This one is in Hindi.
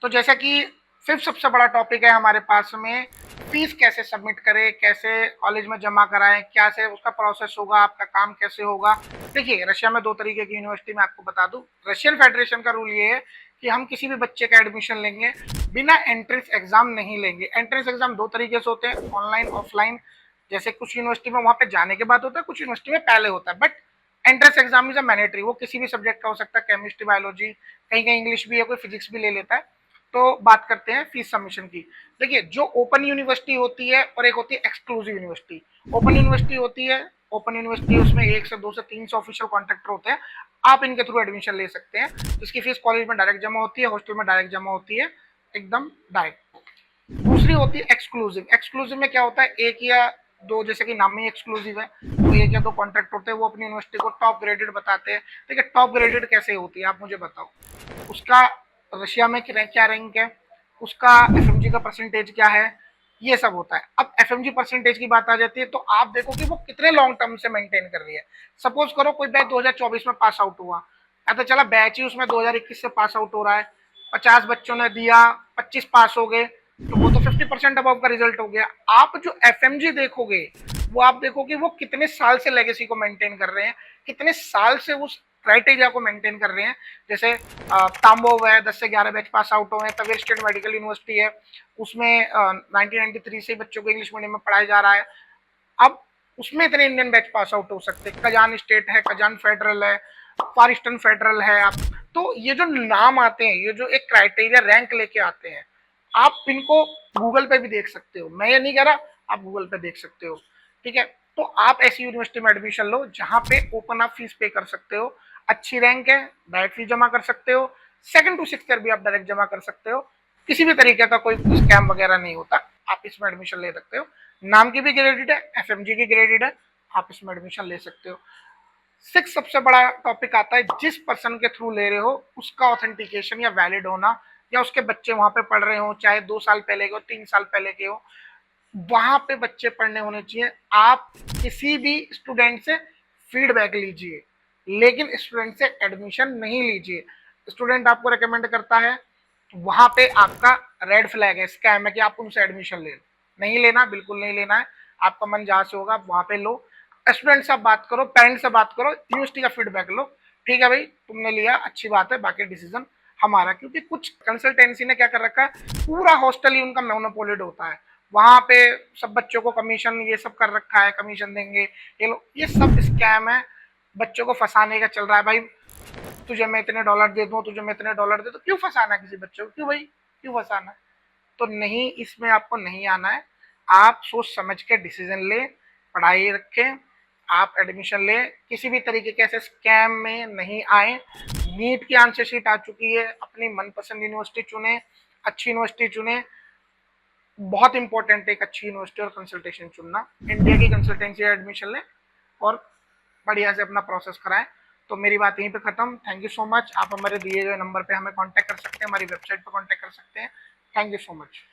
तो जैसा कि फिफ्थ सबसे बड़ा टॉपिक है हमारे पास में, फीस कैसे सबमिट करें, कैसे कॉलेज में जमा कराएं, क्या से उसका प्रोसेस होगा, आपका काम कैसे होगा। देखिए, रशिया में दो तरीके की यूनिवर्सिटी में आपको बता दूं। रशियन फेडरेशन का रूल ये है कि हम किसी भी बच्चे का एडमिशन लेंगे बिना एंट्रेंस एग्जाम नहीं लेंगे। एंट्रेंस एग्जाम दो तरीके से होते हैं, ऑनलाइन ऑफलाइन। जैसे कुछ यूनिवर्सिटी में वहां पे जाने के बाद होता है, कुछ यूनिवर्सिटी में पहले होता है, but entrance exam is a mandatory. वो किसी भी सब्जेक्ट का हो सकता है, केमिस्ट्री, बायोलॉजी, कहीं कहीं इंग्लिश भी है, कोई फिजिक्स भी ले लेता है। तो बात करते हैं फीस सबमिशन की। देखिए, जो ओपन यूनिवर्सिटी होती है और एक होती है एक्सक्लूसिव यूनिवर्सिटी। ओपन यूनिवर्सिटी होती है, ओपन यूनिवर्सिटी उसमें 1 से 2 से 300 ऑफिशियल कॉन्ट्रैक्टर होते हैं, आप इनके थ्रू एडमिशन ले सकते हैं। इसकी फीस कॉलेज में डायरेक्ट जमा होती है, हॉस्टल में डायरेक्ट जमा होती है, एकदम डायरेक्ट। दूसरी होती है एक्सक्लूसिव। एक्सक्लूसिव में क्या होता है, एक या दो, जैसे कि नाम में एक्सक्लूसिव है, तो एक या दो कॉन्ट्रैक्ट होते हैं, वो अपनी यूनिवर्सिटी को टॉप ग्रेडेड बताते हैं। ठीक है, टॉप ग्रेडेड कैसे होती है आप मुझे बताओ। उसका रशिया में क्या रैंक है, उसका एफएमजी का परसेंटेज क्या है, ये सब होता है। अब एफएमजी परसेंटेज की बात आ जाती है, तो आप देखो कि वो कितने लॉन्ग टर्म से मेंटेन कर रही है। सपोज करो कोई बैच 2024 में पास आउट हुआ, पता चला बैच ही उसमें 2021 से पास आउट हो रहा है, 50 बच्चों ने दिया, 25 पास हो गए, तो वो तो 50% अबव का रिजल्ट हो गया। आप जो एफएमजी देखोगे, वो आप देखो कि वो कितने साल से लेगेसी को मेंटेन कर रहे हैं, कितने साल से उस क्राइटेरिया को मेंटेन कर रहे हैं। जैसे ताम्बोव है, 10 से 11 बैच पास आउट हुए हैं। तवेर स्टेट मेडिकल यूनिवर्सिटी है, उसमें 1993 से बच्चों को इंग्लिश मीडियम में पढ़ाया जा रहा है। अब उसमें इतने इंडियन बैच पास आउट हो सकते हैं। कजान स्टेट है, कजान फेडरल है, फार ईस्टर्न फेडरल है। आप तो ये जो नाम आते हैं, ये जो एक क्राइटेरिया रैंक लेके आते हैं, आप इनको गूगल पे भी देख सकते हो। मैं ये नहीं कह रहा, आप गूगल पे देख सकते हो। ठीक है, तो आप ऐसी यूनिवर्सिटी में एडमिशन लो जहां पे ओपन आप फीस पे कर सकते हो, अच्छी रैंक है, डायरेक्ट फीस जमा कर सकते हो, सेकंड टू सिक्स ईयर भी आप डायरेक्ट जमा कर सकते हो, किसी भी तरीके का कोई स्कैम वगैरह नहीं होता। आप इसमें एडमिशन ले सकते हो, नाम की भी ग्रेडेड है, एफएमजी की ग्रेडेड है, आप इसमें एडमिशन ले सकते हो। सिक्स सबसे बड़ा टॉपिक आता है, जिस पर्सन के थ्रू ले रहे हो उसका ऑथेंटिकेशन या वैलिड होना, या उसके बच्चे वहां पे पढ़ रहे हो, चाहे 2 साल पहले के हो, 3 साल पहले के हो, वहां पे बच्चे पढ़ने होने चाहिए। आप किसी भी स्टूडेंट से फीडबैक लीजिए, लेकिन स्टूडेंट से एडमिशन नहीं लीजिए। स्टूडेंट आपको रेकमेंड करता है, वहां पे आपका रेड फ्लैग है, स्कैम है, कि आप उनसे एडमिशन ले लो। नहीं लेना, बिल्कुल नहीं लेना है। आपका मन जहां से होगा आप वहां पे लो। स्टूडेंट से बात करो, पेरेंट्स से बात करो, यूनिवर्सिटी का फीडबैक लो। ठीक है भाई, तुमने लिया, अच्छी बात है, बाकी डिसीजन हमारा। क्योंकि कुछ कंसल्टेंसी ने क्या कर रखा है, पूरा हॉस्टल ही उनका मोनोपोलिड होता है। वहां पे सब बच्चों को कमीशन ये सब कर रखा है, कमीशन देंगे ये लोग, ये सब स्कैम है, बच्चों को फंसाने का चल रहा है। भाई तुझे मैं इतने डॉलर दे दूं, तुझे मैं इतने डॉलर दे दूं, क्यों फंसाना किसी बच्चे को, क्यों भाई, क्यों फंसाना। तो नहीं, इसमें आपको नहीं आना है। आप सोच समझ के डिसीजन ले, पढ़ाई रखें, आप एडमिशन ले, किसी भी तरीके के ऐसे स्कैम में नहीं आए। नीट की आंसर शीट आ चुकी है, अपनी मनपसंद यूनिवर्सिटी चुने, अच्छी यूनिवर्सिटी चुने। बहुत इंपॉर्टेंट है एक अच्छी यूनिवर्सिटी और कंसल्टेशन चुनना। इंडिया की कंसल्टेंसी एडमिशन लें और बढ़िया से अपना प्रोसेस कराएं। तो मेरी बात यहीं पे खत्म। Thank you so much. आप हमारे दिए गए नंबर पे हमें कांटेक्ट कर सकते हैं, हमारी वेबसाइट पे कांटेक्ट कर सकते हैं। Thank you so much.